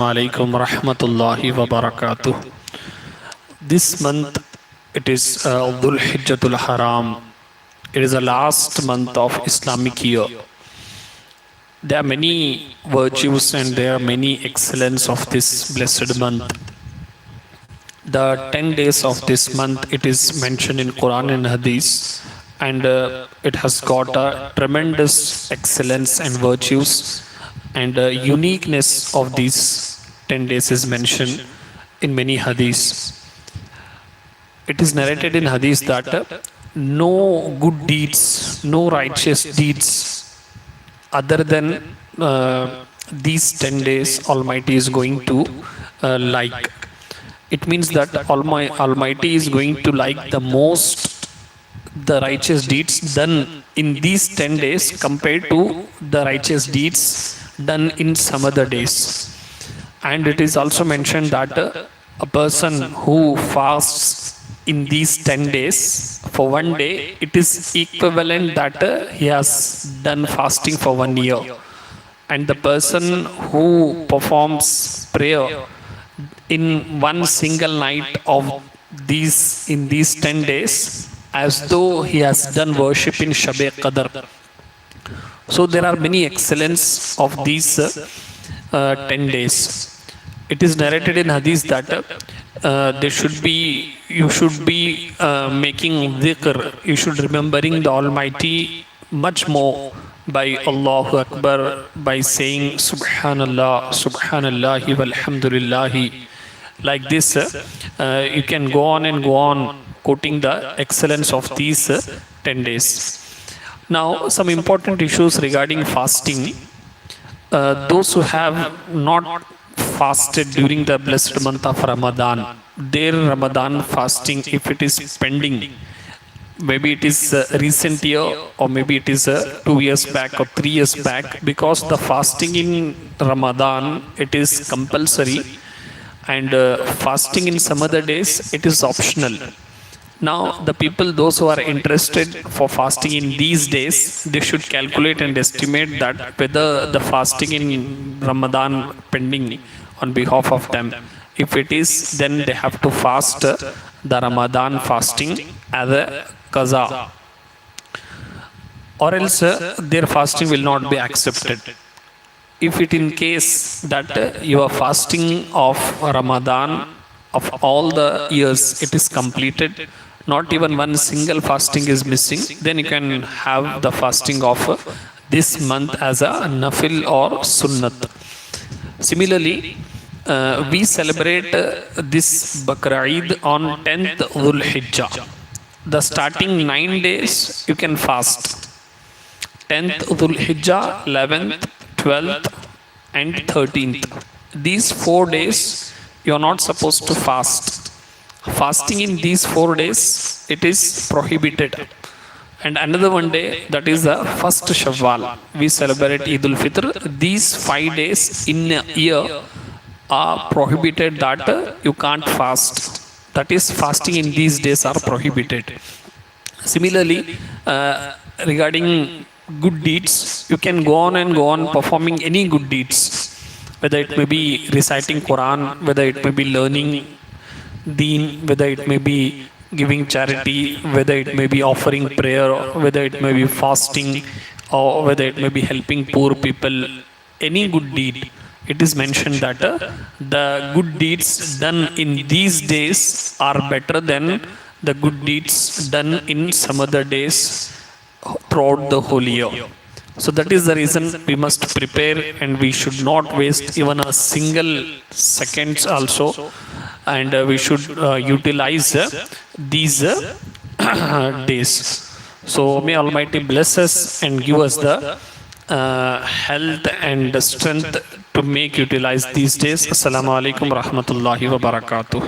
Alaikum rahmatullahi wa barakatuh. This month it is Dhul Hijjatul Haram. It is the last month of Islamic year. There are many virtues and there are many excellence of this blessed month. The 10 days of this month it is mentioned in Quran and Hadith, and it has got a tremendous excellence and virtues, and uniqueness of these 10 days is mentioned in many hadiths. It is narrated in hadith that no good deeds, no righteous deeds other than these 10 days Almighty is going to like. It means that Almighty is going to like the most the righteous deeds done in these 10 days compared to the righteous deeds done in some other days. And it is also mentioned that a person who fasts in these 10 days for one day, it is equivalent that he has done fasting for 1 year. And the person who performs prayer in one single night of these in these 10 days, as though he has done worship in Shab-e Qadr. So there are many excellence of these 10 days. It is narrated in hadith that you should be making dhikr, you should remembering the Almighty much more by Allahu Akbar, by saying Subhanallah, Subhanallahi walhamdulillahi. Like this, you can go on and go on quoting the excellence of these 10 days. Now, some important issues regarding fasting. Those who have not fasted during the blessed month of Ramadan, their Ramadan fasting, if it is pending, maybe it is recent year or maybe it is 2 years back or 3 years back, because the fasting in Ramadan, it is compulsory, and fasting in some other days, it is optional. Now, the people, those who are interested for fasting in these days, they should calculate and estimate that whether the fasting in Ramadan pending on behalf of them. If it is, then they have to fast the Ramadan fasting as a qaza, or else their fasting will not be accepted. If it in case that your fasting of Ramadan of all the years it is completed, not even one single fasting is missing, then you can have the fasting of this month as a nafil or sunnat. Similarly, we celebrate this Bakr Eid on 10th Dhul Hijjah. The starting 9 days you can fast. 10th Dhul Hijjah, 11th, 12th and 13th. These 4 days you are not supposed to fast. Fasting in these 4 days, it is prohibited. And another one day, that is the first Shawwal. We celebrate Eid al-Fitr. These 5 days in a year are prohibited that you can't fast. That is, fasting in these days are prohibited. Similarly, regarding good deeds, you can go on and go on performing any good deeds. Whether it may be reciting Quran, whether it may be learning Deen, whether it may be giving charity, whether it may be offering prayer, whether it may be fasting, or whether it may be helping poor people, any good deed. It is mentioned that the good deeds done in these days are better than the good deeds done in some other days throughout the whole year. So that is the reason we must prepare, and we should not waste even a single seconds also, and we should utilize these days. So may Almighty bless us and give us the health and strength to make utilize these days. Assalamu alaikum rahmatullahi wa barakatuh.